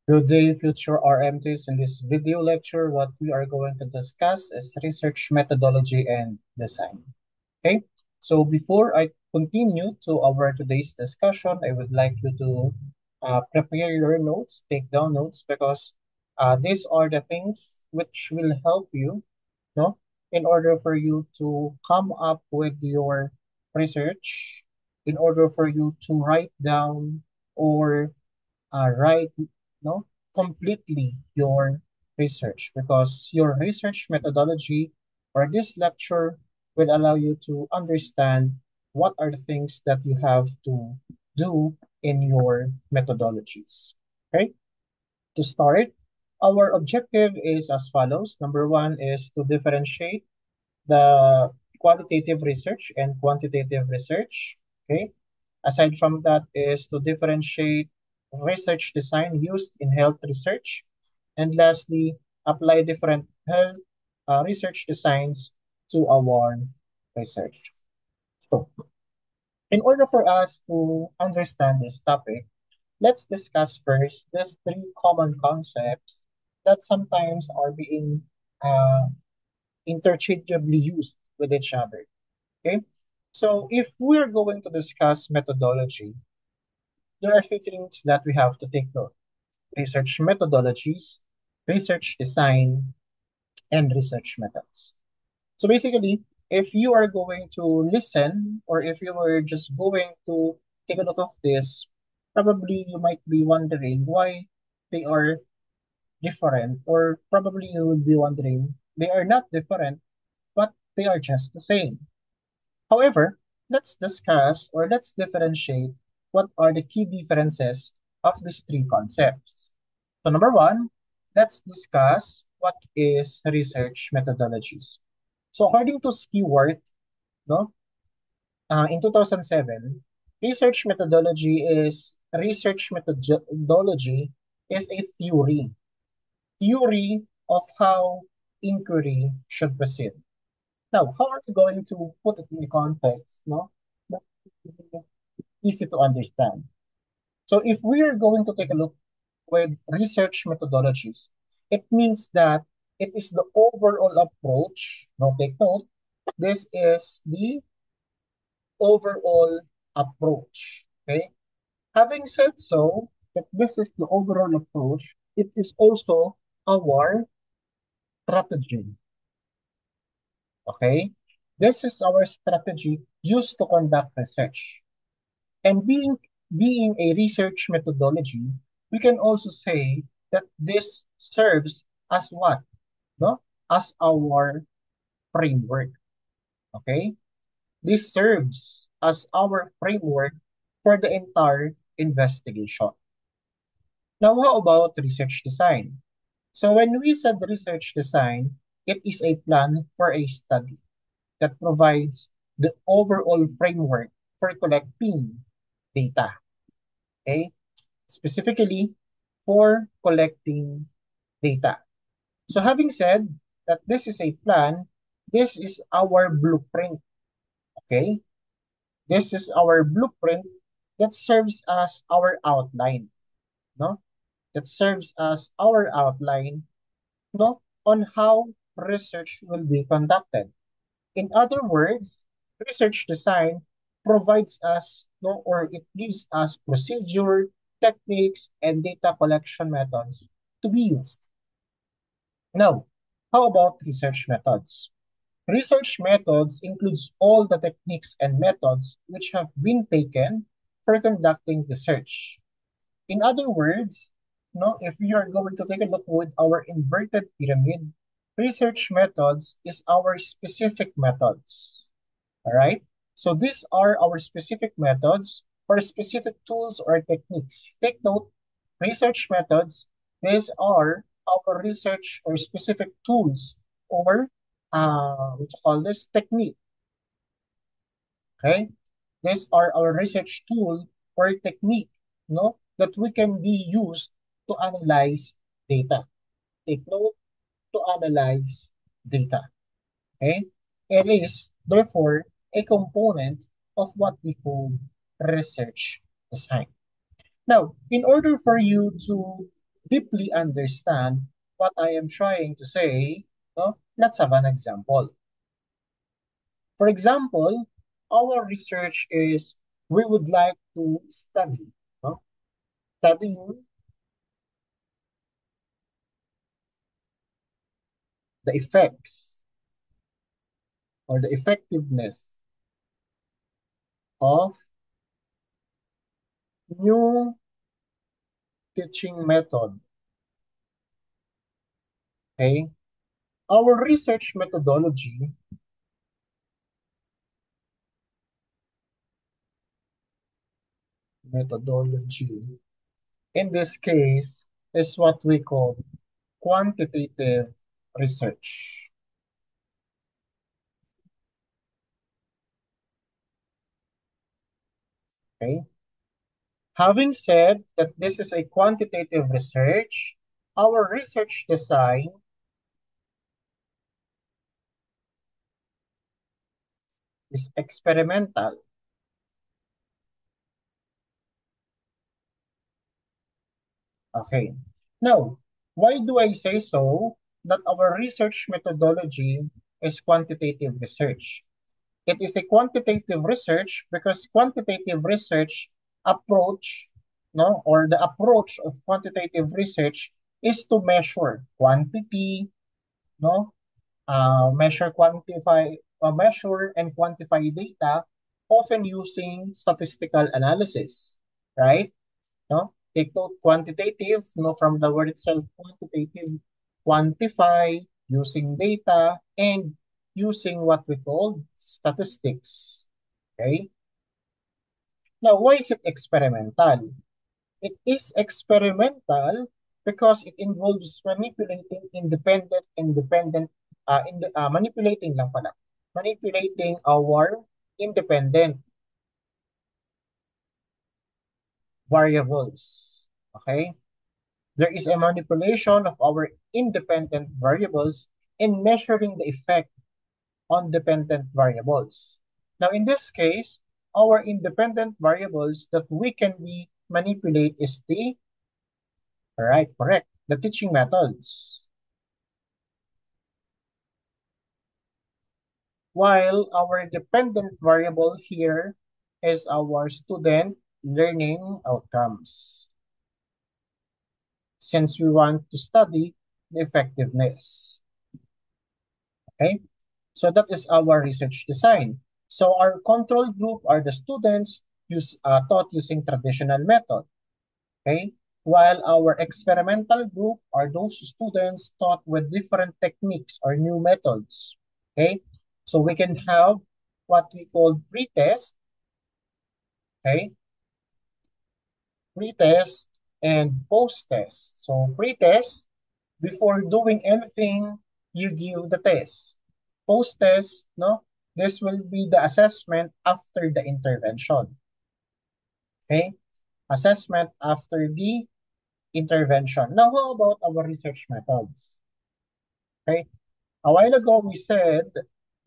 Good day, future RMTs. In this video lecture, what we are going to discuss is research methodology and design. Okay, so before I continue to our today's discussion, I would like you to prepare your notes, take down notes, because these are the things which will help you, no, in order for you to come up with your research, in order for you to write down or write no completely your research, because your research methodology or this lecture will allow you to understand what are the things that you have to do in your methodologies. Okay, to start, our objective is as follows. Number one is to differentiate the qualitative research and quantitative research. Okay, aside from that is to differentiate research design used in health research. And lastly, apply different health research designs to our research. So, in order for us to understand this topic, let's discuss first these three common concepts that sometimes are being uh, interchangeably used with each other. Okay, so if we're going to discuss methodology, there are three things that we have to take note: research methodologies, research design, and research methods. So basically, if you are going to listen, or if you were just going to take a look of this, probably you might be wondering why they are different, or probably you will be wondering they are not different, but they are just the same. However, let's discuss or let's differentiate what are the key differences of these three concepts. So number one, let's discuss what is research methodologies. So according to Skewart, no, in 2007, research methodology is a theory of how inquiry should proceed. Now, how are we going to put it in the context? No, that is easy to understand. So if we are going to take a look with research methodologies, it means that it is the overall approach. Now take note, this is the overall approach. Okay. Having said so, that this is the overall approach, it is also our strategy. Okay. This is our strategy used to conduct research. And being a research methodology, we can also say that this serves as what? No? As our framework. Okay? This serves as our framework for the entire investigation. Now, how about research design? So when we said research design, it is a plan for a study that provides the overall framework for collecting data. Okay? Specifically for collecting data. So having said that this is a plan, this is our blueprint. Okay? This is our blueprint that serves as our outline, no? That serves as our outline, no, on how research will be conducted. In other words, research design provides us, no, or it gives us procedure, techniques, and data collection methods to be used. Now, how about research methods? Research methods includes all the techniques and methods which have been taken for conducting research. In other words, no, if we are going to take a look with our inverted pyramid, research methods is our specific methods. All right? So these are our specific methods for specific tools or techniques. Take note, research methods, these are our research or specific tools or what you call this technique. Okay? These are our research tool or technique, no, that we can be used to analyze data. Take note, to analyze data. Okay? It is, therefore, a component of what we call research design. Now, in order for you to deeply understand what I am trying to say, no, let's have an example. For example, our research is we would like to study, no, studying the effects or the effectiveness of new teaching method. Okay, our research methodology in this case is what we call quantitative research. Okay. Having said that this is a quantitative research, our research design is experimental. Okay. Now, why do I say so that our research methodology is quantitative research? It is a quantitative research because quantitative research approach, no, or the approach of quantitative research is to measure quantity, no, measure and quantify data, often using statistical analysis, right? No, take note quantitative, no, from the word itself, quantitative, quantify using data and using what we call statistics. Okay. Now, why is it experimental? It is experimental because it involves manipulating manipulating lang pala, manipulating our independent variables. Okay? There is a manipulation of our independent variables in measuring the effect on dependent variables. Now, in this case, our independent variables that we can manipulate is the teaching methods. While our dependent variable here is our student learning outcomes, since we want to study the effectiveness. Okay, so that is our research design. So our control group are the students taught using traditional method. Okay, while our experimental group are those students taught with different techniques or new methods. Okay, so we can have what we call pre-test, okay, pre-test and post-test. So pre-test, before doing anything, you give the test. Post-test, no, this will be the assessment after the intervention. Okay, assessment after the intervention. Now, how about our research methods? Okay, a while ago we said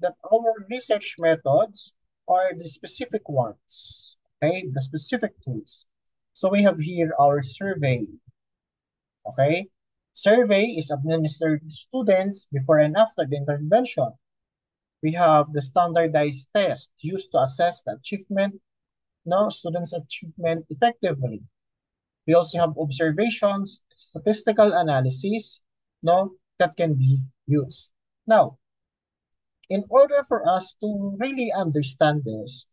that our research methods are the specific ones, okay, the specific tools. So we have here our survey, okay? Survey is administered to students before and after the intervention. We have the standardized test used to assess the achievement, no, students' achievement effectively. We also have observations, statistical analysis, no, that can be used. Now, in order for us to really understand this,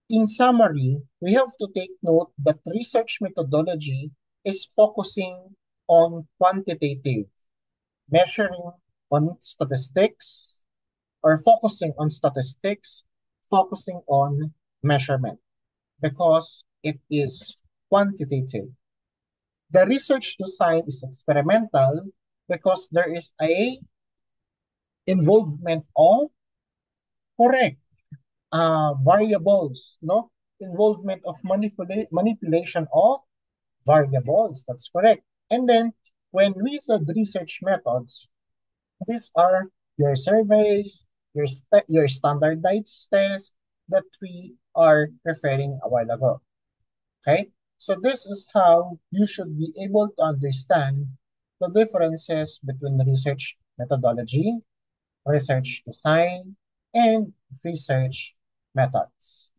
in summary, we have to take note that research methodology is focusing on quantitative, measuring on statistics, or focusing on statistics, focusing on measurement, because it is quantitative. The research design is experimental because there is a involvement of correct variables, no? Involvement of manipulation of variables. That's correct. And then when we said research methods, these are your surveys, your standardized tests that we are referring a while ago. Okay? So this is how you should be able to understand the differences between research methodology, research design, and research methods.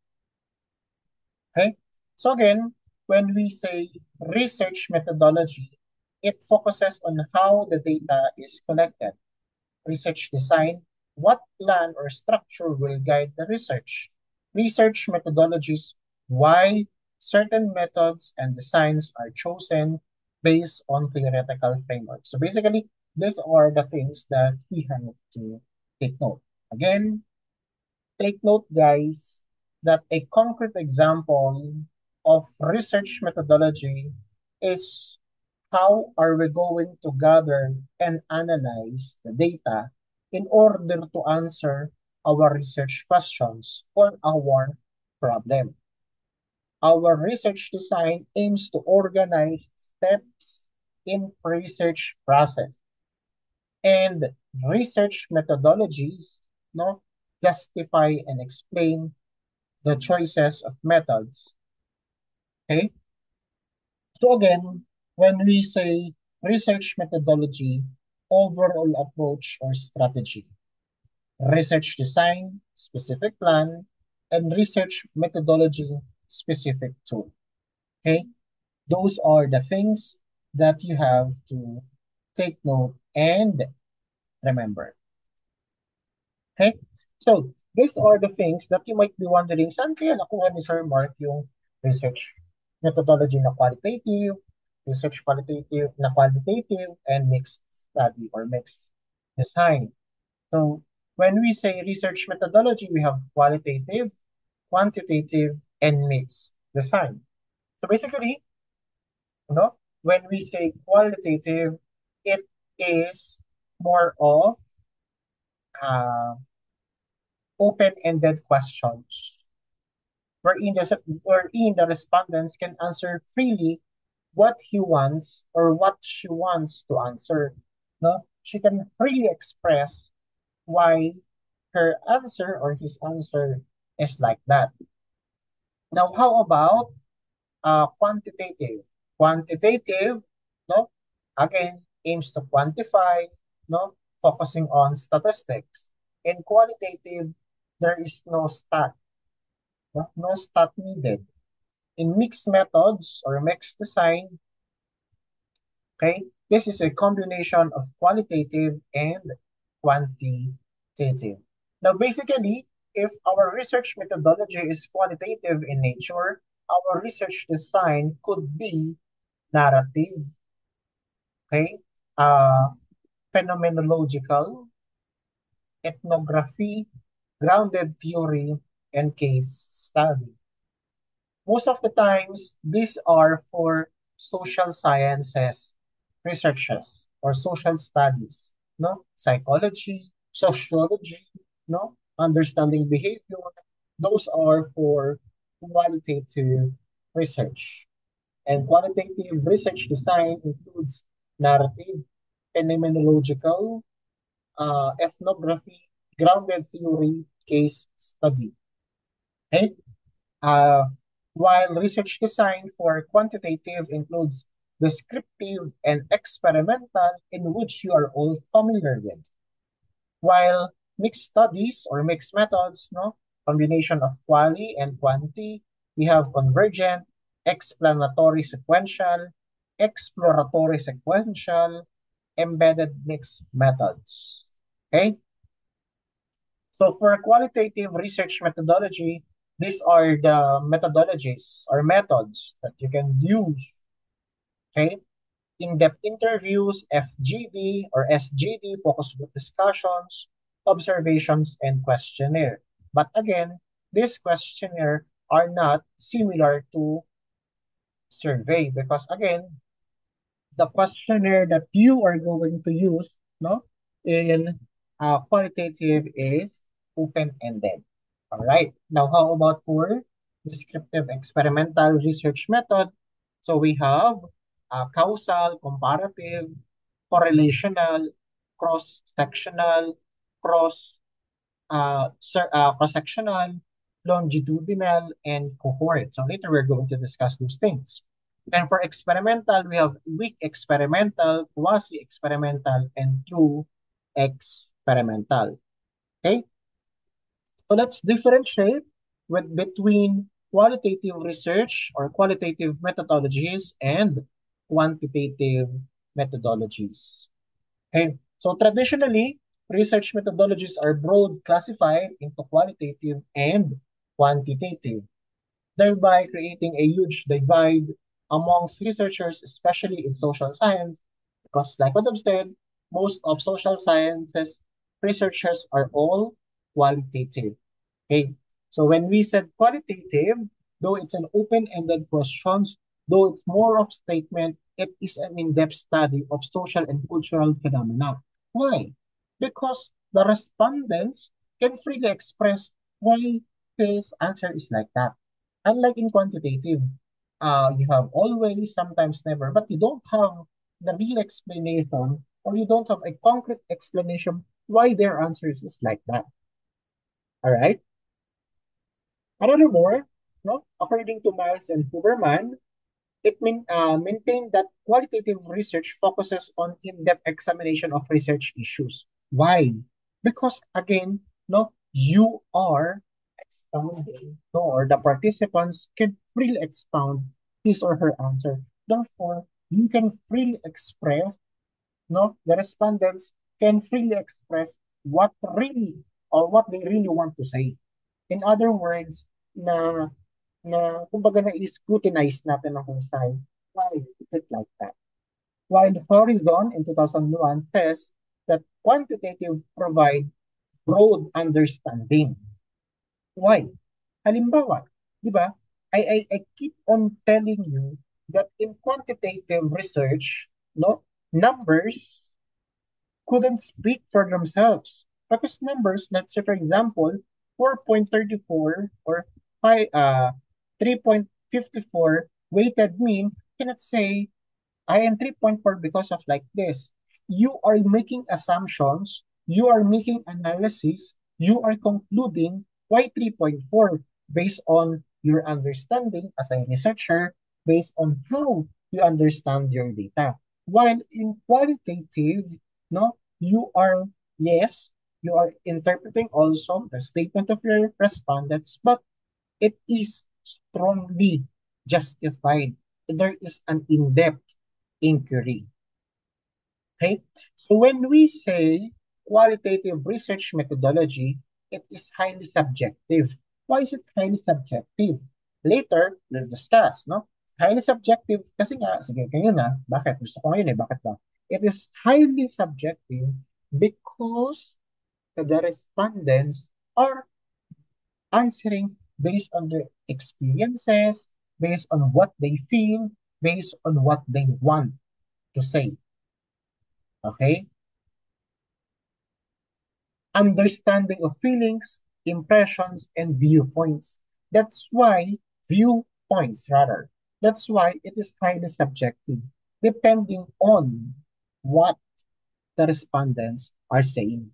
Okay? So again, when we say research methodology, it focuses on how the data is collected. Research design, what plan or structure will guide the research. Research methodologies, why certain methods and designs are chosen based on theoretical frameworks. So basically, these are the things that we have to take note. Again, take note, guys, that a concrete example of research methodology is how are we going to gather and analyze the data in order to answer our research questions or our problem. Our research design aims to organize steps in research process and research methodologies, no, justify and explain the choices of methods. Okay? So again, when we say research methodology, overall approach or strategy, research design, specific plan, and research methodology, specific tool. Okay? Those are the things that you have to take note and remember. Okay? So, these are the things that you might be wondering, saan kaya nakuha ni Sir Mark yung research methodology na qualitative, research qualitative, and mixed study or mixed design. So, when we say research methodology, we have qualitative, quantitative, and mixed design. So basically, no, when we say qualitative, it is more of uh, open-ended questions wherein the respondents can answer freely what he wants or what she wants to answer. No, she can freely express why her answer or his answer is like that. Now, how about quantitative? Quantitative, no, again, aims to quantify, no, focusing on statistics. In qualitative, there is no stat, no stat needed. In mixed methods or mixed design, okay, this is a combination of qualitative and quantitative. Now, basically, if our research methodology is qualitative in nature, our research design could be narrative, okay, uh, phenomenological, ethnography, grounded theory, and case study. Most of the times, these are for social sciences researches or social studies, no? Psychology, sociology, no? Understanding behavior. Those are for qualitative research. And qualitative research design includes narrative, phenomenological, ethnography, grounded theory, case study. Okay? Uh, while research design for quantitative includes descriptive and experimental, in which you are all familiar with. While mixed studies or mixed methods, no, combination of quali and quanti, we have convergent, explanatory sequential, exploratory sequential, embedded mixed methods. Okay? So for qualitative research methodology, these are the methodologies or methods that you can use. Okay? In-depth interviews, FGD or SGD, focus group discussions, observations, and questionnaire. But again, this questionnaire are not similar to survey because again, the questionnaire that you are going to use, no, in qualitative is open-ended. All right. Now, how about for descriptive experimental research method? So we have causal, comparative, correlational, cross-sectional, cross-sectional, longitudinal, and cohort. So later we're going to discuss those things. And for experimental, we have weak experimental, quasi-experimental, and true experimental. Okay? So let's differentiate between qualitative research or qualitative methodologies and quantitative methodologies. Okay? So traditionally, research methodologies are broad classified into qualitative and quantitative, thereby creating a huge divide amongst researchers, especially in social science, because like what I've said, most of social sciences researchers are all qualitative. Okay, so when we said qualitative, though it's an open-ended questions, though it's more of statement, it is an in-depth study of social and cultural phenomena. Why? Because the respondents can freely express why his answer is like that. Unlike in quantitative, you have always, sometimes never, but you don't have the real explanation or you don't have a concrete explanation why their answers is like that. All right? Another more, no? According to Miles and Huberman, maintained that qualitative research focuses on in-depth examination of research issues. Why? Because again, no, you are expounding, no, or the participants can freely expound his or her answer. Therefore, you can freely express, no, the respondents can freely express what really or what they really want to say. In other words, na kumbaga na-scrutinize natin ang husay. Why is it like that? While Horizon in 2001 says that quantitative provide broad understanding. Why? Halimbawa, di ba? I keep on telling you that in quantitative research, no, numbers couldn't speak for themselves. Because numbers, let's say for example, 4.34 or 3.54 weighted mean cannot say I am 3.4 because of like this. You are making assumptions, you are making analysis, you are concluding why 3.4 based on your understanding as a researcher, based on how you understand your data. While in qualitative, no, you are, yes, you are interpreting also the statement of your respondents, but it is strongly justified. There is an in-depth inquiry. Okay? So when we say qualitative research methodology, it is highly subjective. Why is it highly subjective? Later, we'll discuss, no? Highly subjective kasi nga, sige, kayo na, bakit? Gusto ko ngayon eh, bakit ba? It is highly subjective because the respondents are answering based on their experiences, based on what they feel, based on what they want to say. Okay? Understanding of feelings, impressions, and viewpoints. That's why, viewpoints rather. That's why it is highly subjective, depending on what the respondents are saying.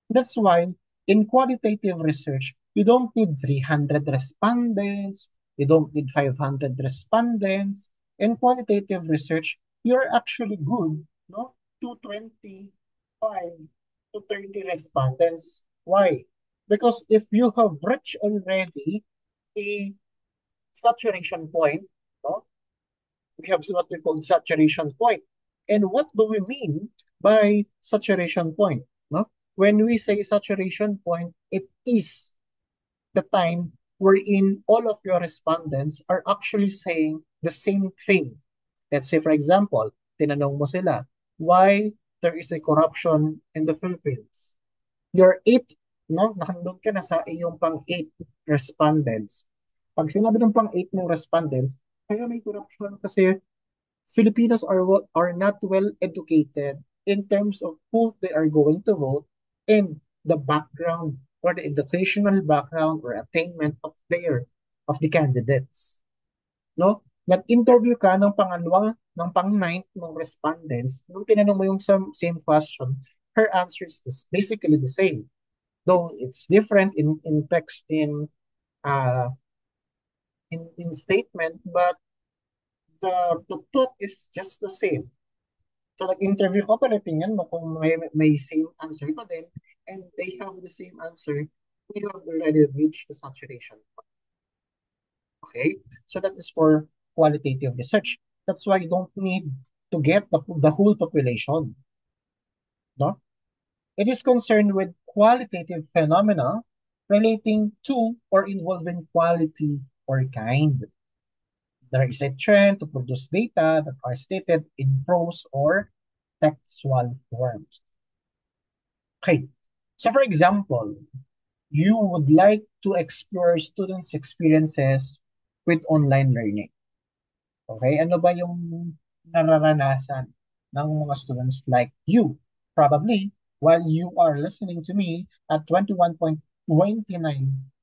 That's why in qualitative research, you don't need 300 respondents, you don't need 500 respondents. In qualitative research, you're actually good, no? 225 to 30 respondents. Why? Because if you have reached already a saturation point, no? We have what we call saturation point. And what do we mean by saturation point? No? When we say saturation point, it is the time wherein all of your respondents are actually saying the same thing. Let's say, for example, tinanong mo sila, why there is a corruption in the Philippines? Your eight, no? Nakandun ka na sa iyong pang-eight respondents. Pag sinabi ng pang-eight mong respondents, kaya may corruption kasi Filipinos are not well educated in terms of who they are going to vote and the background or the educational background or attainment of the candidates. No? Nag-interview ka ng pangalawa, ng pang-ninth ng respondents, nung tinanong mo yung same question, her answer is basically the same. Though it's different in text uh in statement, but the thought is just the same. So nag-interview ko, panatingnan mo kung may same answer pa din, and they have the same answer, we have already reached the saturation. Okay? So that is for qualitative research. That's why you don't need to get the whole population. No? It is concerned with qualitative phenomena relating to or involving quality or kind. There is a trend to produce data that are stated in prose or textual forms. Okay. So for example, you would like to explore students' experiences with online learning. Okay? Ano ba yung nararanasan ng mga students like you? Probably, while you are listening to me at 21.29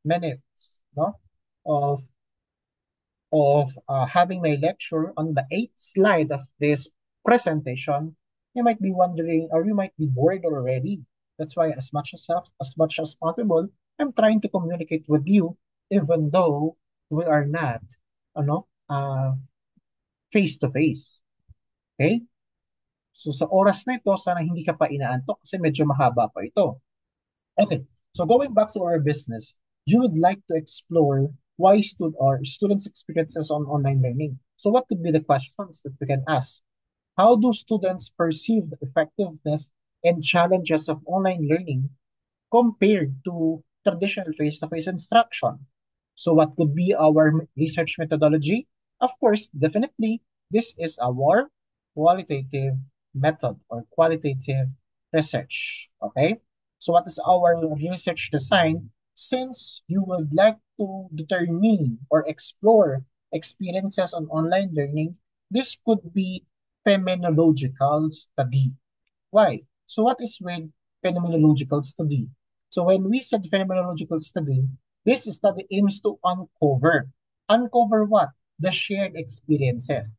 minutes, no, of having my lecture on the eighth slide of this presentation, you might be wondering or you might be bored already. That's why as much as possible, I'm trying to communicate with you, even though we are not, ano, face to face. Okay? So sa oras na ito, sana hindi ka pa inaantok kasi medyo mahaba pa ito. Okay. So going back to our business, you would like to explore why students' experiences on online learning. So what could be the questions that we can ask? How do students perceive the effectiveness and challenges of online learning compared to traditional face-to-face instruction? So what could be our research methodology? Of course, definitely, this is our qualitative method or qualitative research. Okay? So what is our research design? Since you would like to determine or explore experiences on online learning, this could be phenomenological study. Why? So what is with phenomenological study? So when we said phenomenological study, this study aims to uncover what? The shared experiences.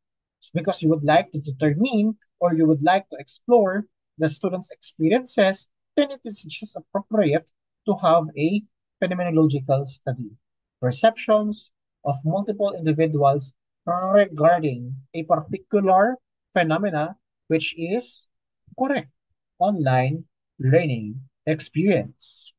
Because you would like to determine or you would like to explore the students' experiences, then it is just appropriate to have a phenomenological study. Perceptions of multiple individuals regarding a particular phenomena, which is correct online learning experience.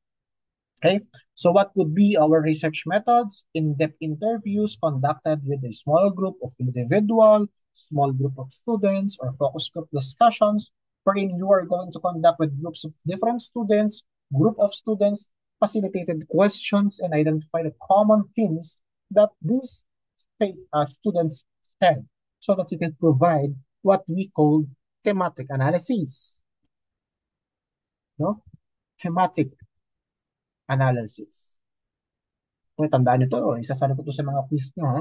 Okay, so what would be our research methods? In-depth interviews conducted with a small group of individual, small group of students, or focus group discussions, wherein you are going to conduct with groups of different students, group of students, facilitated questions, and identify the common themes that these students have, so that you can provide what we call thematic analysis. No? Thematic analysis. So, tandaan nyo to. Isasali ko to sa mga quiz nyo. Ha?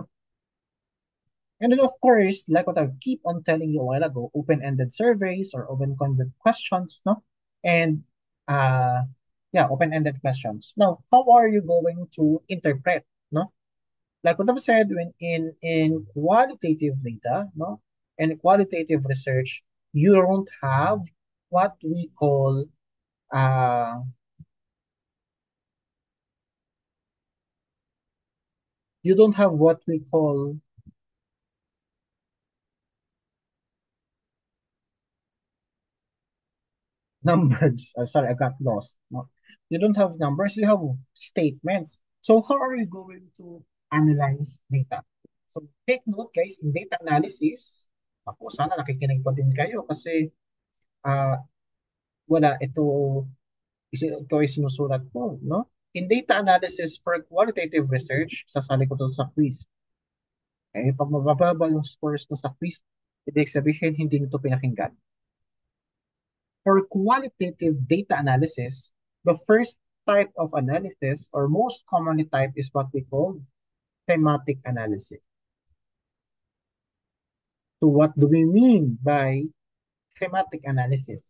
And then, of course, like what I keep on telling you a while ago, open-ended surveys or open-ended questions, no? And, uh, yeah, open-ended questions. Now, how are you going to interpret, no? Like what I've said, when in qualitative data, no, and qualitative research, you don't have what we call uh, you don't have what we call numbers. Sorry, I got lost. No, you don't have numbers. You have statements. So how are you going to analyze data? So take note, guys, in data analysis. Ako, sana nakikinig pa din kayo kasi ah wala ito ay sinusulat ko, no? In data analysis for qualitative research, sasali ko to sa quiz. Eh, pag mabababa yung scores ko sa quiz, ibig sabihin hindi nito pinakinggan. For qualitative data analysis, the first type of analysis or most commonly type is what we call thematic analysis. So what do we mean by thematic analysis?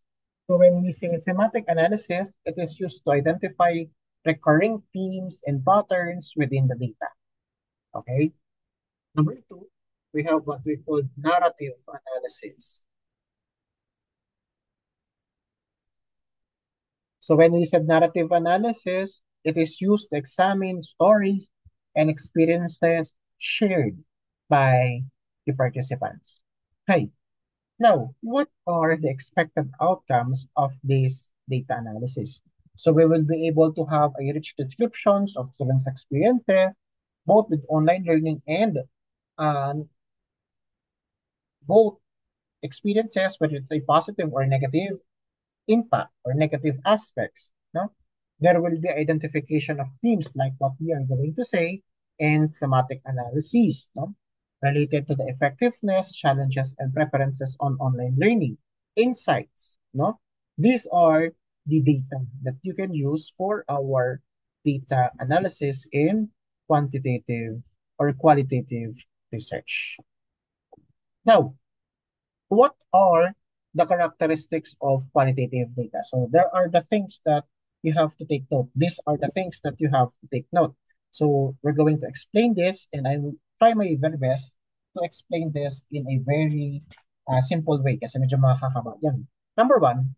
So when we say thematic analysis, it is used to identify recurring themes and patterns within the data. Okay? Number two, we have what we call narrative analysis. So when we said narrative analysis, it is used to examine stories and experiences shared by the participants. Hi. Now, what are the expected outcomes of this data analysis? So we will be able to have a rich descriptions of students' experiences, both with online learning and um, both experiences, whether it's a positive or negative impact or negative aspects. No? There will be identification of themes like what we are going to say and thematic analysis, no? Related to the effectiveness, challenges, and preferences on online learning. Insights. No? These are the data that you can use for our data analysis in quantitative or qualitative research. Now, what are the characteristics of quantitative data? So there are the things that you have to take note. These are the things that you have to take note. So we're going to explain this, and I will try my very best to explain this in a very simple way kasi medyo makakaba yan. Number one,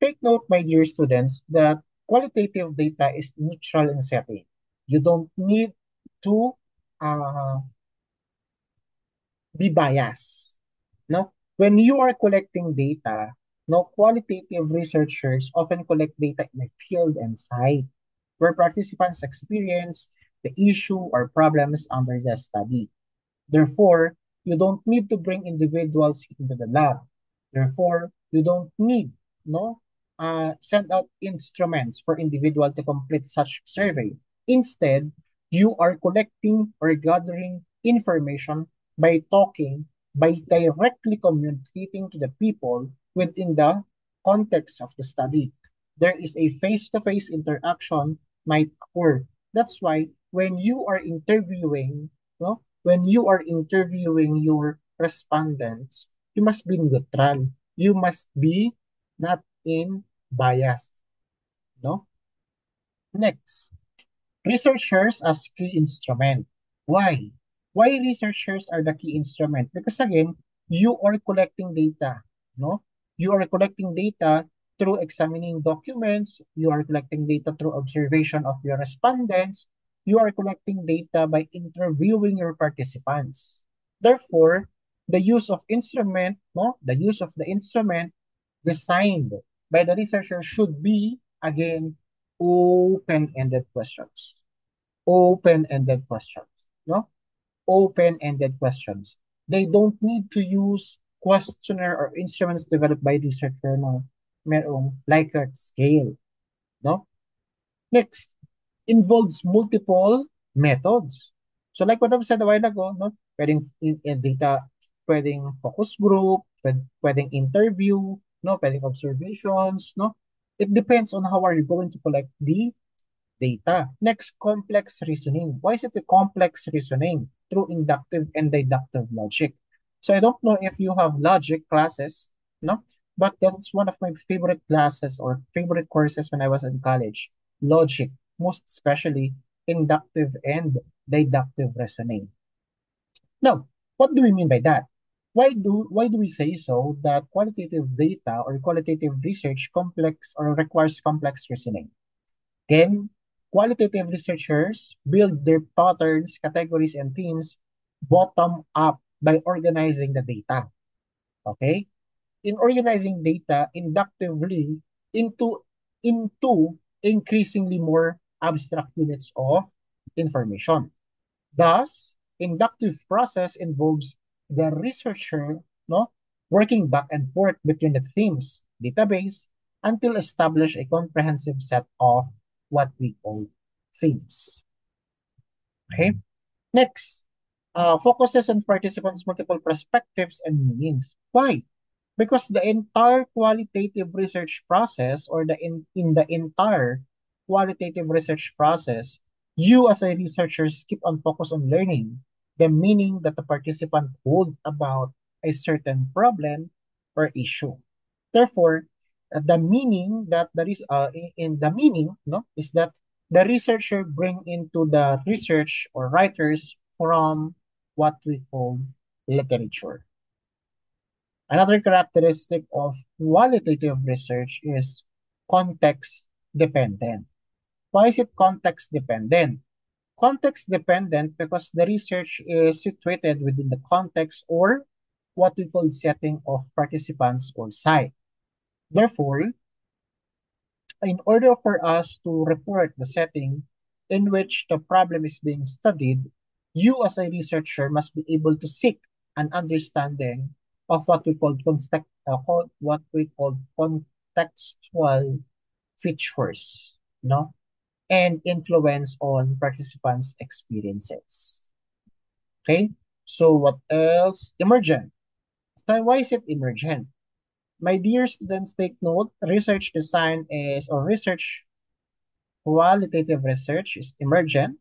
take note, my dear students, that qualitative data is neutral in setting. You don't need to uh, be biased. No? When you are collecting data, no, qualitative researchers often collect data in a field and site where participants experience the issue or problems under the study. Therefore, you don't need to bring individuals into the lab. Therefore, you don't need no send out instruments for individual to complete such survey. Instead, you are collecting or gathering information by talking, by directly communicating to the people within the context of the study. There is a face-to-face interaction might occur. That's why when you are interviewing, no, when you are interviewing your respondents, you must be neutral. You must be not in biased. No? Next, researchers as key instrument. Why? Why researchers are the key instrument? Because again, you are collecting data. No? You are collecting data through examining documents. You are collecting data through observation of your respondents. You are collecting data by interviewing your participants. Therefore, the use of instrument, no, the use of the instrument designed by the researcher should be again open-ended questions. Open-ended questions. No? Open-ended questions. They don't need to use questionnaire or instruments developed by researcher na merong Likert scale. No? Next, involves multiple methods. So like what I've said a while ago, no? Pwedeng in data, pwedeng focus group, pwedeng interview, no? Pwedeng observations, no? It depends on how are you going to collect the data. Next, complex reasoning. Why is it a complex reasoning? Through inductive and deductive logic. So I don't know if you have logic classes, no? But that's one of my favorite classes or favorite courses when I was in college. Logic, most especially inductive and deductive reasoning. Now, what do we mean by that? Why do we say so that qualitative data or qualitative research complex or requires complex reasoning? Again, qualitative researchers build their patterns, categories, and themes bottom up by organizing the data. Okay? In organizing data inductively into increasingly more abstract units of information. Thus, inductive process involves the researcher, no, working back and forth between the themes database until establish a comprehensive set of what we call themes. Okay. Next, focuses on participants' multiple perspectives and meanings. Why? Because the entire qualitative research process or in the entire qualitative research process, you as a researcher keep on focus on learning the meaning that the participant hold about a certain problem or issue. Therefore, the meaning that there is in the meaning, no, is that the researcher bring into the research or writers from what we call literature. Another characteristic of qualitative research is context dependent. Why is it context dependent? Context dependent because the research is situated within the context or what we call setting of participants or site. Therefore, in order for us to report the setting in which the problem is being studied, you as a researcher must be able to seek an understanding of what we call contextual features, no, and influence on participants' experiences. Okay, so what else? Emergent. So why is it emergent? My dear students, take note. Research design is or research qualitative research is emergent,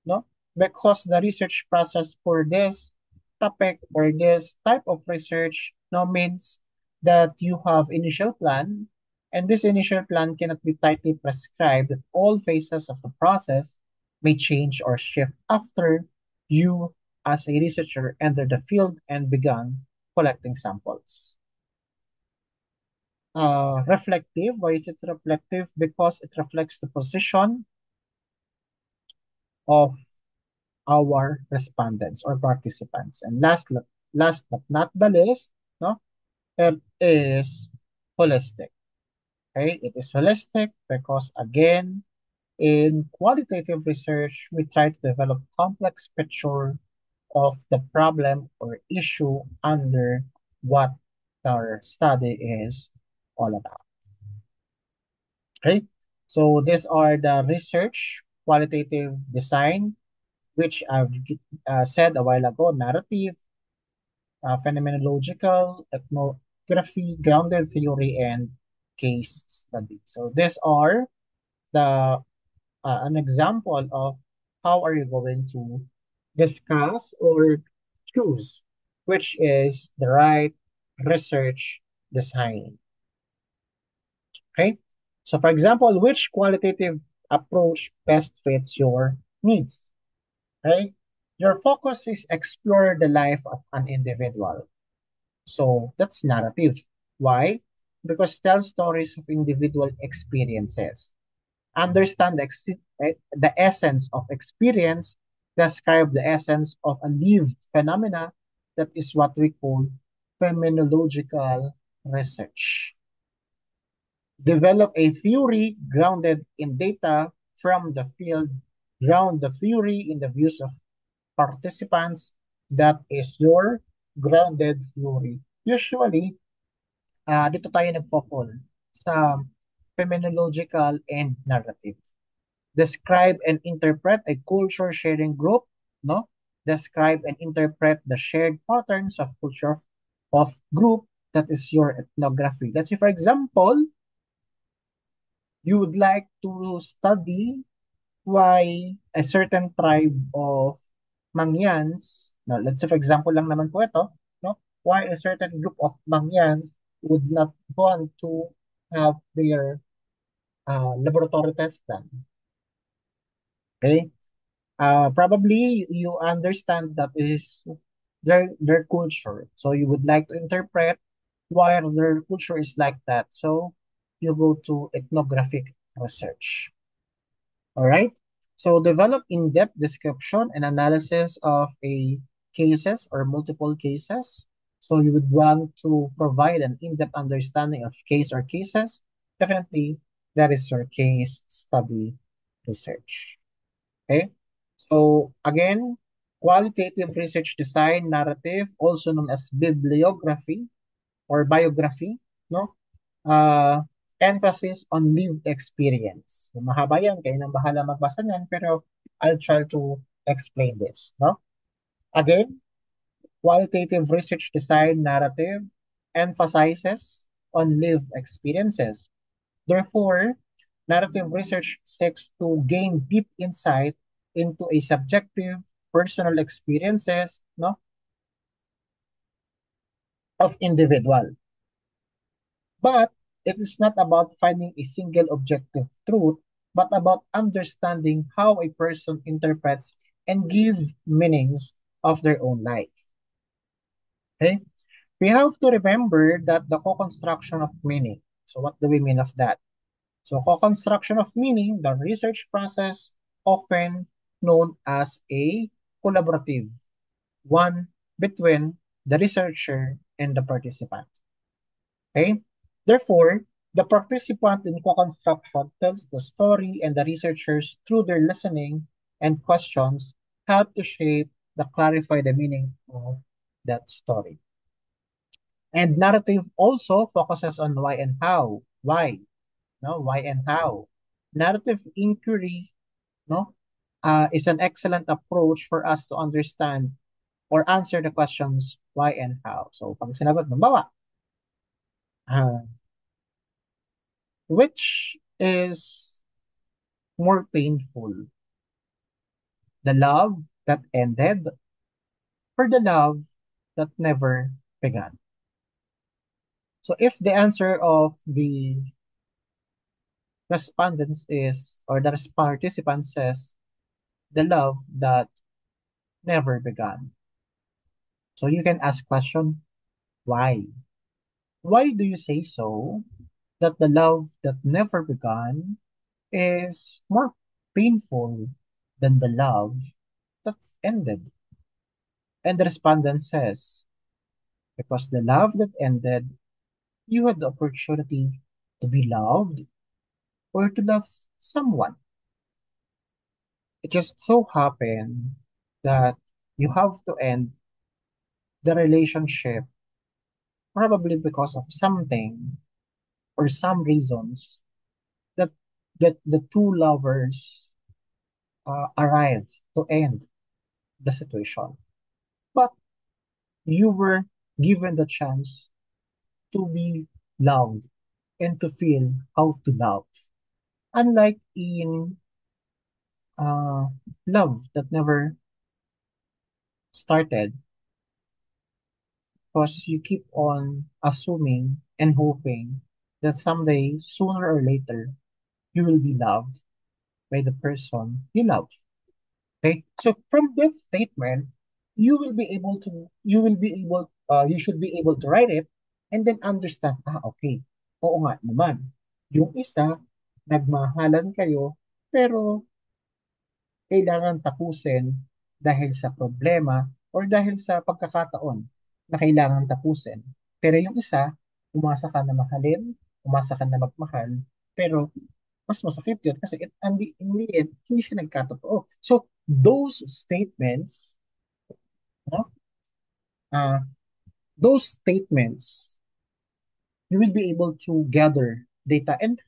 no? Because the research process for this topic or this type of research now means that you have initial plan, and this initial plan cannot be tightly prescribed. That all phases of the process may change or shift after you, as a researcher, enter the field and began collecting samples. Reflective. Why is it reflective? Because it reflects the position of our respondents or participants. And last but not the least, no, it is holistic. Okay, it is holistic because again, in qualitative research, we try to develop complex picture of the problem or issue under what our study is all about. Okay, so these are the research qualitative design, which I've said a while ago: narrative, phenomenological, ethnography, grounded theory, and case study. So these are the an example of how are you going to discuss or choose which is the right research design. Okay. So for example, which qualitative approach best fits your needs? Okay. Your focus is explore the life of an individual. So that's narrative. Why? Because tell stories of individual experiences. Understand the essence of experience, describe the essence of a lived phenomena. That is what we call phenomenological research. Develop a theory grounded in data from the field. Ground the theory in the views of participants. That is your grounded theory. Usually, dito tayo nagfo-fall sa phenomenological and narrative. Describe and interpret a culture sharing group, no? Describe and interpret the shared patterns of culture of group. That is your ethnography. Let's say, for example, you would like to study why a certain tribe of Mangyans, no, let's say for example lang naman po ito, no? Why a certain group of Mangyans would not want to have their laboratory test done. Okay? Probably you understand that is their culture. So you would like to interpret why their culture is like that. So you go to ethnographic research. All right. So develop in-depth description and analysis of a cases or multiple cases. So you would want to provide an in-depth understanding of case or cases. Definitely, that is your case study research. Okay. So again, qualitative research design narrative, also known as bibliography or biography, no? Uh, Emphasis on lived experience. So, mahaba yan, kayo nang bahala magbasa niyan, pero I'll try to explain this, no? Again, qualitative research design narrative emphasizes on lived experiences. Therefore, narrative research seeks to gain deep insight into a subjective personal experiences, no, of individual. But it is not about finding a single objective truth, but about understanding how a person interprets and gives meanings of their own life. Okay? We have to remember that the co-construction of meaning. So what do we mean of that? So co-construction of meaning, the research process often known as a collaborative one between the researcher and the participant. Okay? Therefore, the participant in co-construction tells the story and the researchers through their listening and questions help to shape the clarify the meaning of that story. And narrative also focuses on why and how. Why? No, why and how. Narrative inquiry, no, is an excellent approach for us to understand or answer the questions why and how. So, pag sinagot mo, bawa, which is more painful, the love that ended or the love that never began? So, if the answer of the respondents is, or the participant says, the love that never began. So you can ask question, why? Why do you say so? That the love that never began is more painful than the love that ended. And the respondent says, because the love that ended, you had the opportunity to be loved or to love someone. It just so happened that you have to end the relationship probably because of something or some reasons that the two lovers arrive to end the situation. But you were given the chance to be loved and to feel how to love. Unlike in uh, love that never started, because you keep on assuming and hoping that someday, sooner or later, you will be loved by the person you love. Okay, so from that statement, you should be able to write it and then understand, okay, oo nga naman. Yung isa, nagmahalan kayo, pero kailangan tapusin dahil sa problema or dahil sa pagkakataon na kailangan tapusin. Pero yung isa, umasa ka na mahalin, umasa ka na magmahal, pero mas masakit yun kasi in the end, hindi siya nagkatotoo. So, those statements, no? Uh, those statements, you will be able to gather data and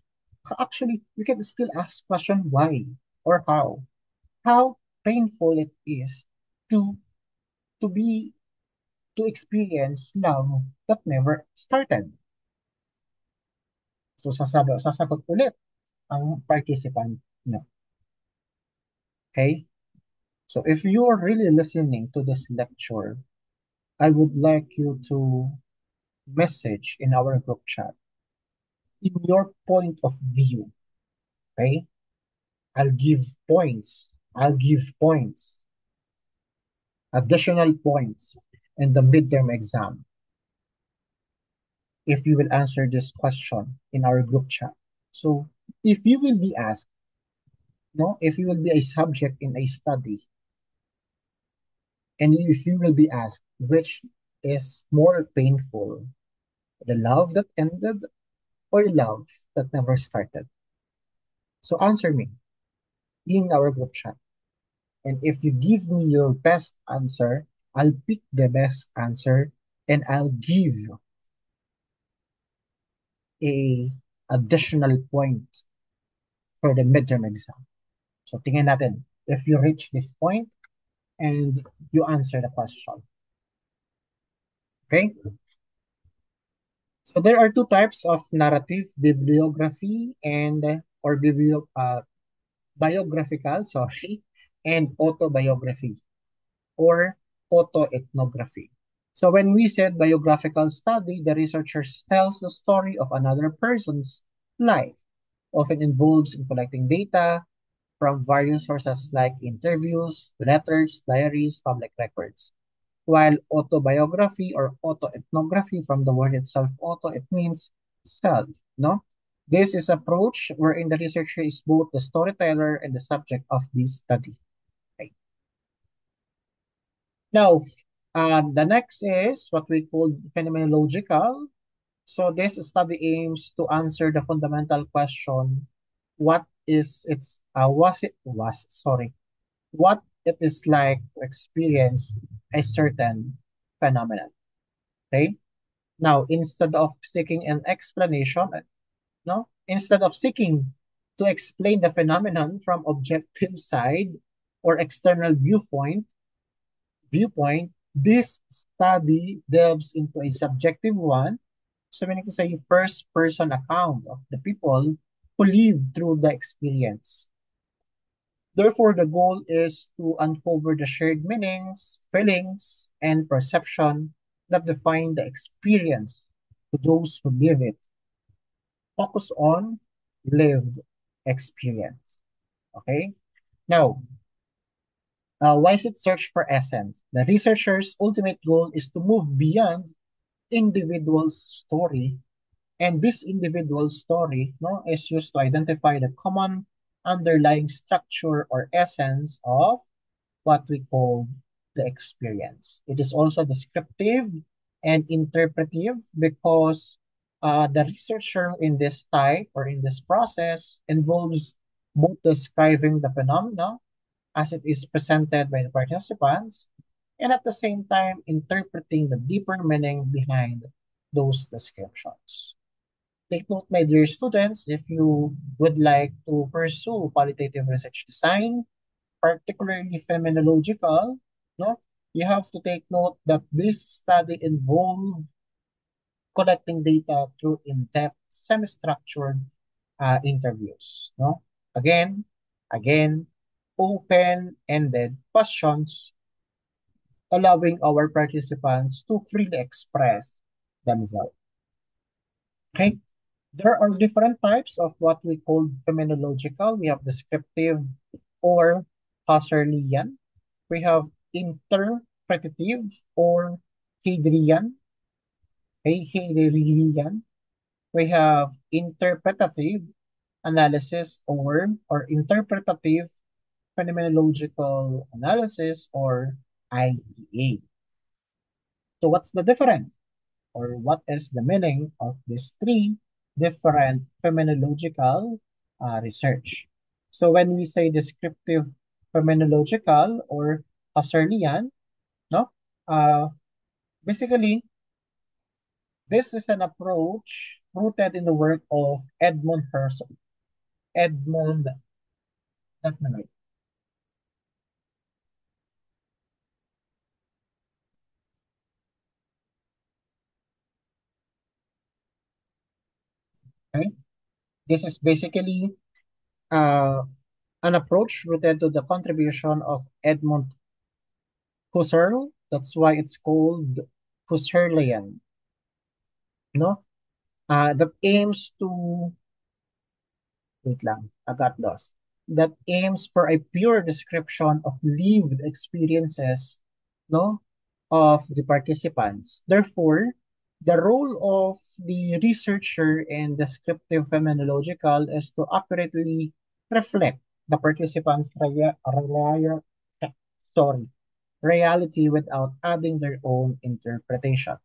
actually, you can still ask question why or how. How painful it is to to be to experience love that never started. So, sasagot ulit ang participant no. Okay? So, if you are really listening to this lecture, I would like you to message in our group chat in your point of view. Okay? I'll give points. I'll give points, additional points in the midterm exam if you will answer this question in our group chat. So if you will be asked, no, if you will be a subject in a study, and if you will be asked which is more painful, the love that ended or love that never started. So answer me in our group chat. And if you give me your best answer, I'll pick the best answer and I'll give a additional point for the midterm exam. So tingnan natin if you reach this point and you answer the question. Okay? So there are two types of narrative, bibliography and or biographical, sorry, and autobiography or autoethnography. So when we said biographical study, the researcher tells the story of another person's life, often involves in collecting data from various sources like interviews, letters, diaries, public records. While autobiography or autoethnography from the word itself, auto, it means self, no? This is approach wherein the researcher is both the storyteller and the subject of this study. Now, the next is what we call phenomenological. So this study aims to answer the fundamental question, what is its what it is like to experience a certain phenomenon. Okay. Now, instead of seeking to explain the phenomenon from objective side or external viewpoint, this study delves into a subjective one. So meaning to say first person account of the people who live through the experience. Therefore, the goal is to uncover the shared meanings, feelings, and perception that define the experience to those who live it. Focus on lived experience. Okay? Now, why is it search for essence? The researcher's ultimate goal is to move beyond individual's story, and this individual story, no, is used to identify the common underlying structure or essence of what we call the experience. It is also descriptive and interpretive because the researcher in this type or in this process involves both describing the phenomena as it is presented by the participants and at the same time interpreting the deeper meaning behind those descriptions. Take note, my dear students, if you would like to pursue qualitative research design, particularly phenomenological, no, you have to take note that this study involved collecting data through in-depth, semi-structured interviews. No, again, again, open-ended questions, allowing our participants to freely express themselves. Okay, there are different types of what we call phenomenological. We have descriptive or Husserlian. We have interpretative or Heidrian. Heidrian. We have interpretative analysis or interpretative phenomenological analysis or IEA. So what's the difference? Or what is the meaning of these three different phenomenological research? So when we say descriptive phenomenological or Husserlian, no, uh, basically this is an approach rooted in the work of Edmund Husserl. Edmund, let me write, okay? This is basically uh, an approach rooted to the contribution of Edmund Husserl. That's why it's called Husserlian, no? That aims to, wait lang, I got lost. That aims for a pure description of lived experiences, no, of the participants. Therefore, the role of the researcher in descriptive phenomenological is to accurately reflect the participants' sorry, reality without adding their own interpretation.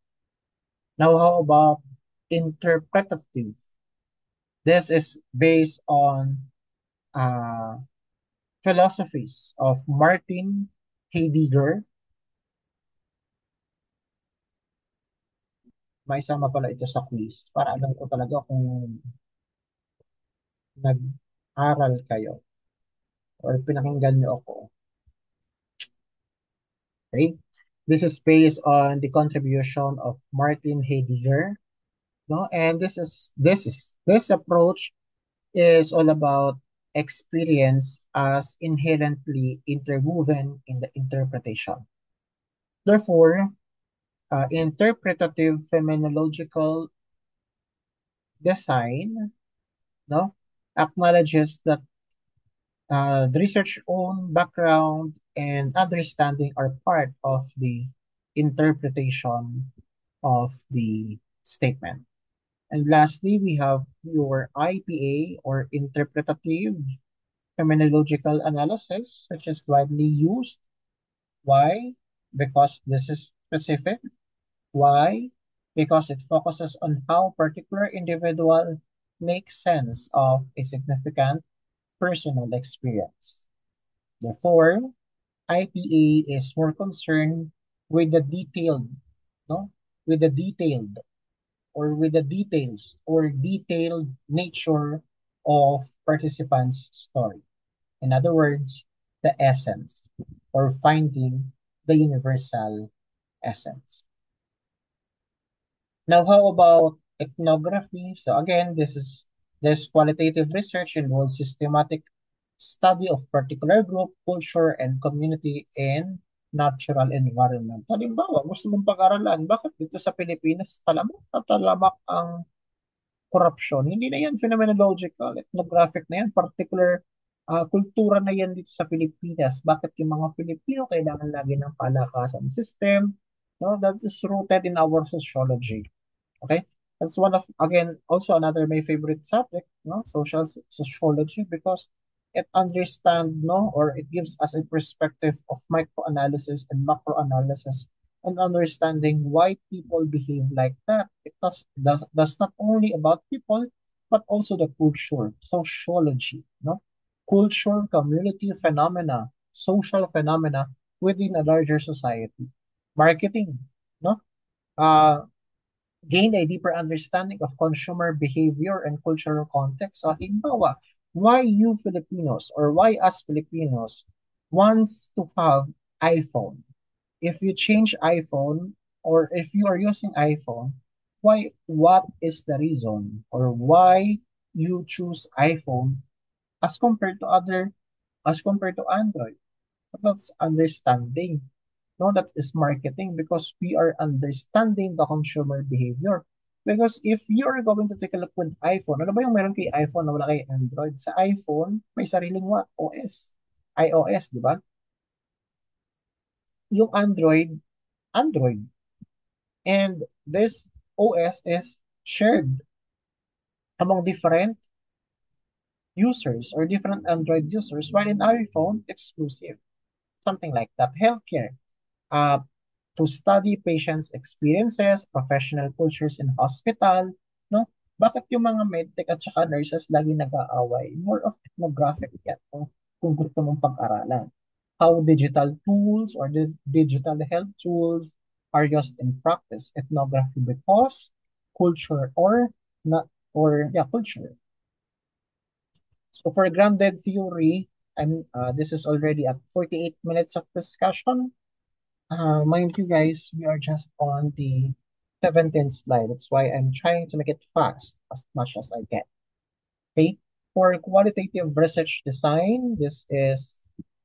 Now, how about interpretative? This is based on uh, philosophies of Martin Heidegger. May isama pala ito sa quiz para alam ko talaga kung nag-aral kayo or pinakinggan niyo ako. Okay? This is based on the contribution of Martin Heidegger. No? And this approach is all about experience as inherently interwoven in the interpretation. Therefore, interpretative phenomenological design, no, acknowledges that the research own background and understanding are part of the interpretation of the statement. And lastly, we have your IPA or interpretative phenomenological analysis, which is widely used. Why? Because this is specific. Why? Because it focuses on how particular individual makes sense of a significant personal experience. Therefore, IPA is more concerned with the detailed, no, with the detailed with the details or detailed nature of participants' story. In other words, the essence or finding the universal essence. Now, how about ethnography? So again, this qualitative research involves systematic study of particular group, culture, and community in natural environment. Halimbawa, gusto mong pag-aralan, bakit dito sa Pilipinas talamak ang korupsyon? Hindi na yan phenomenological, ethnographic na yan, particular kultura na yan dito sa Pilipinas. Bakit yung mga Filipino kailangan lagi ng palakasan system? No, that is rooted in our sociology. Okay, that's one of again also another my favorite subject, no, sociology, because it understand no or it gives us a perspective of microanalysis and macroanalysis and understanding why people behave like that. It does not only about people but also the culture, sociology, no, culture, community phenomena, social phenomena within a larger society, marketing, no. Uh, Gain a deeper understanding of consumer behavior and cultural context. So, halimbawa, why you Filipinos or why us Filipinos wants to have iPhone? If you change iPhone or if you are using iPhone, what is the reason or why you choose iPhone as compared to Android? That's understanding. No, that is marketing because we are understanding the consumer behavior. Because if you are going to take a look with iPhone, ano ba yung meron kay iPhone na wala kay Android? Sa iPhone, may sariling what? OS. iOS, di ba? Yung Android, Android. And this OS is shared among different users or different Android users, while in iPhone, exclusive. Something like that. Healthcare. Uh, to study patients' experiences, professional cultures in hospital, no? Bakit yung mga medtech at saka nurses lagi nag-aaway? More of ethnographic yan, no? Kung gusto mong pag-aralan. How digital tools or the digital health tools are used in practice. Ethnography because culture or not or yeah, culture. So for grounded theory, this is already at 48 minutes of discussion. Mind you guys, we are just on the 17th slide. That's why I'm trying to make it fast as much as I can. Okay. For qualitative research design,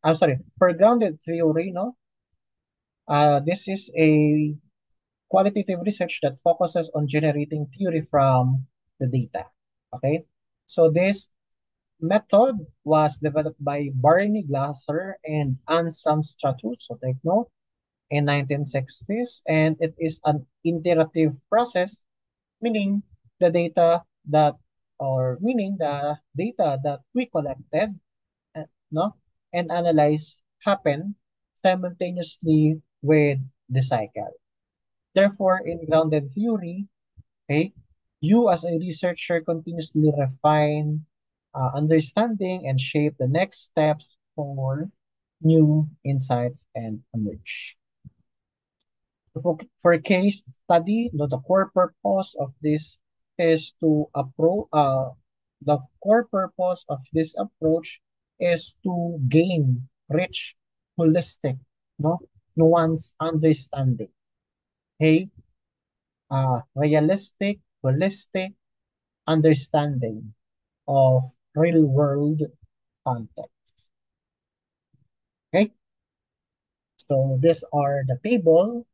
I'm sorry, for grounded theory, no? This is a qualitative research that focuses on generating theory from the data. Okay. So this method was developed by Barney Glasser and Ansam Stratus. So take note in 1960s, and it is an iterative process, meaning the data that meaning the data that we collected, no, and analyze happen simultaneously with the cycle. Therefore, in grounded theory, okay, you as a researcher continuously refine understanding and shape the next steps for new insights and emerge. For case study, the core purpose of this is to approach, the core purpose of this approach is to gain rich, holistic, no, nuanced understanding. Okay? Realistic, holistic understanding of real world context. Okay? So these are the table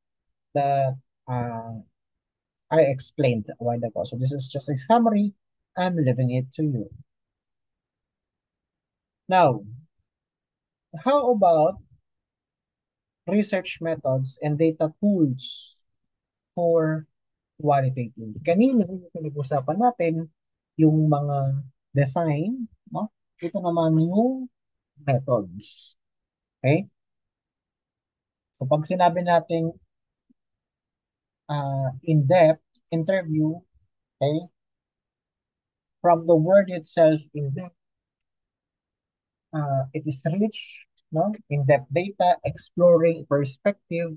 that I explained a while ago. So this is just a summary. I'm leaving it to you. Now, how about research methods and data tools for qualitative? Kanina yung pinag-usapan natin yung mga design, no? Ito naman yung methods. Okay? Kapag sinabi nating in-depth interview, okay, from the word itself, in-depth, it is rich, no, in-depth data, exploring perspective,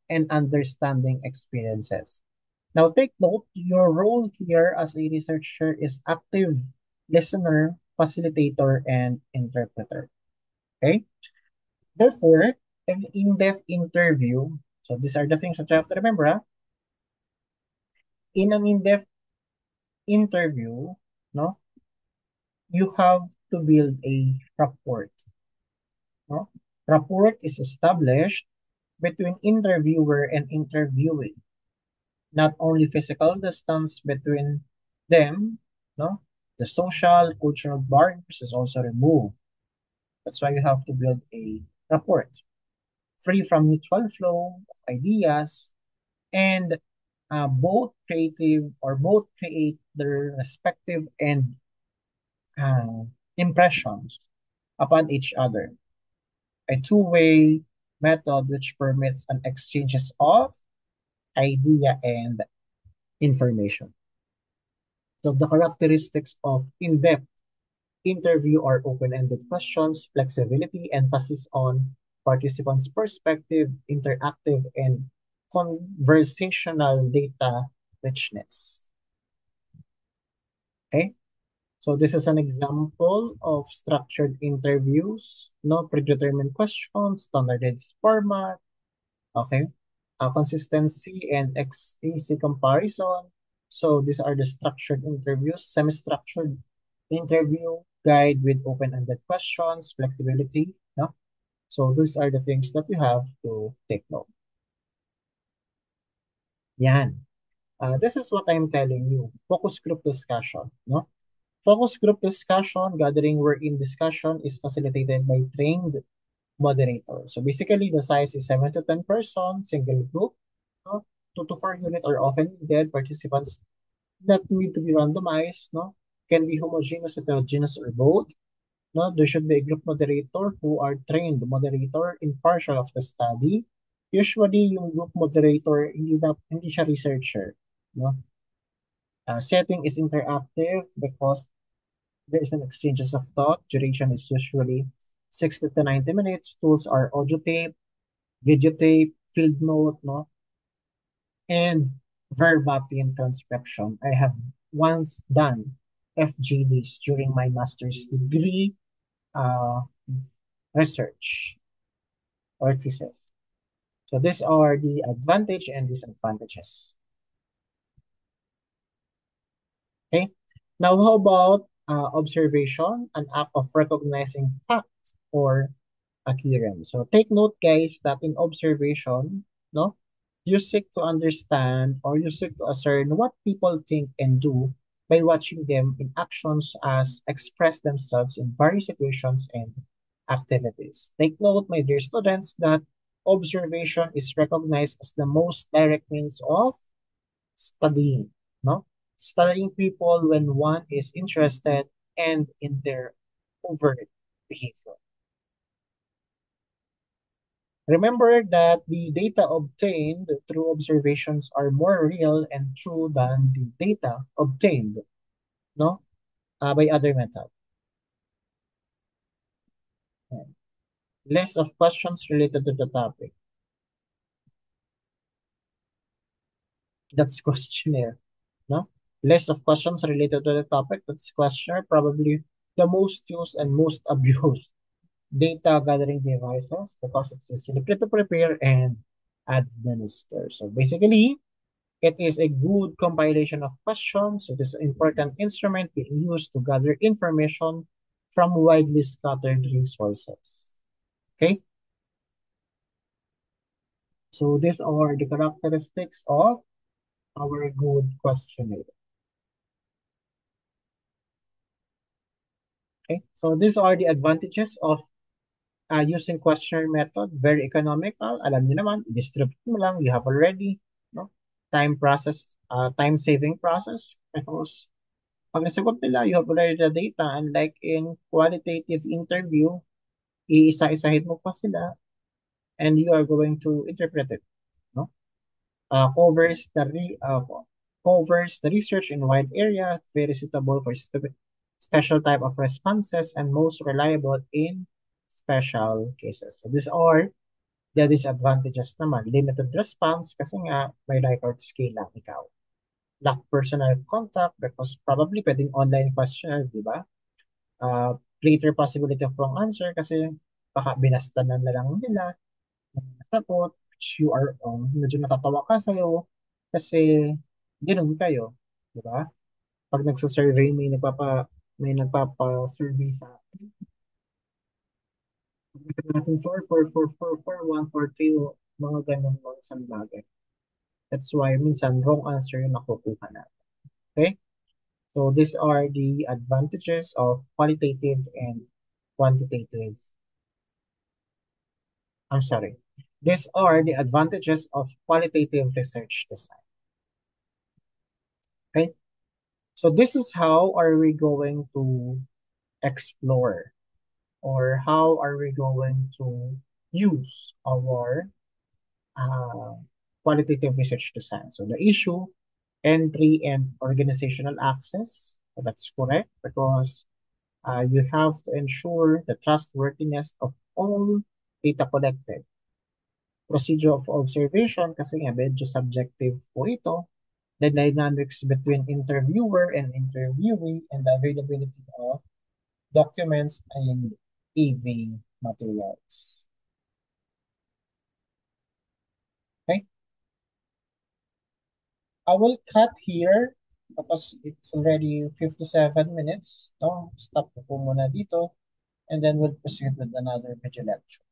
and understanding experiences. Now, take note, your role here as a researcher is active listener, facilitator, and interpreter. Okay? Therefore, an in-depth interview, so these are the things that you have to remember. In an in-depth interview, no, you have to build a rapport. No? Rapport is established between interviewer and interviewee. Not only physical distance between them, no, the social, cultural barriers is also removed. That's why you have to build a rapport free from mutual flow of ideas and both create their respective and uh, impressions upon each other. A two-way method which permits an exchanges of idea and information. So the characteristics of in-depth interview are open-ended questions, flexibility, emphasis on participants' perspective, interactive, and conversational data richness. Okay? So this is an example of structured interviews, no predetermined questions, standardized format, okay? Consistency and easy comparison. So these are the structured interviews, semi-structured interview, guide with open-ended questions, flexibility, no? So these are the things that you have to take note. Yan. This is what I'm telling you. Focus group discussion, no? Focus group discussion, gathering wherein discussion is facilitated by trained moderator. So basically, the size is 7 to 10 person, single group. No? 2 to 4 unit are often needed. Participants not need to be randomized. No? Can be homogeneous, heterogeneous, or both. No? There should be a group moderator who are trained moderator impartial of the study. Usually, yung group moderator, hindi siya researcher. No? Setting is interactive because there is an exchanges of thought. Duration is usually 60 to 90 minutes. Tools are audio tape, video tape, field note, no? And verbatim transcription. I have once done FGDs during my master's degree uh, research or thesis. So these are the advantage and disadvantages. Okay. Now, how about observation, an act of recognizing facts or occurrence? So take note, guys, that in observation, no, you seek to understand or you seek to discern what people think and do by watching them in actions as express themselves in various situations and activities. Take note, my dear students, that observation is recognized as the most direct means of studying, no? Studying people when one is interested and in their overt behavior. Remember that the data obtained through observations are more real and true than the data obtained, no, by other methods. List of questions related to the topic. That's questionnaire, no? List of questions related to the topic. That's questionnaire. Probably the most used and most abused data gathering devices because it's easily to prepare and administer. So basically, it is a good compilation of questions. It is an important instrument being used to gather information from widely scattered resources. Okay, so these are the characteristics of our good questionnaire. Okay, so these are the advantages of using questionnaire method. Very economical. Alam niyo naman, distribute mo lang. You have already, no? Time saving process. Because pag nasagot nila, you have already the data. Unlike in qualitative interview, iisa-isahin mo pa sila. and you are going to interpret it. No? Covers covers the research in wide area, very suitable for special type of responses, and most reliable in special cases. So these are the disadvantages naman. Limited response kasi nga may Likert scale lang ikaw. Lack personal contact because probably pwedeng online questionnaire, di ba? Greater possibility of wrong answer kasi baka binastanan na lang nila. Sagot, you are, medyo natatawa ka sa'yo kasi ganun kayo. Di ba? Pag nagsasurvey, may nagpapa-survey sa natin 4, 4, 4, 4, 4, 1, 4, 2, mga ganun mga isang bagay. That's why minsan wrong answer yung nakukuha natin. Okay? So these are the advantages of qualitative and quantitative. I'm sorry. These are the advantages of qualitative research design. Okay? So this is how are we going to explore or how are we going to use our uh, qualitative research design. So the issue, entry and organizational access. So that's correct because you have to ensure the trustworthiness of all data collected. Procedure of observation kasi nga medyo subjective po ito. The dynamics between interviewer and interviewee and the availability of documents and EV materials. Okay? I will cut here because it's already 57 minutes. So, stop ko po muna dito and then we'll proceed with another video lecture.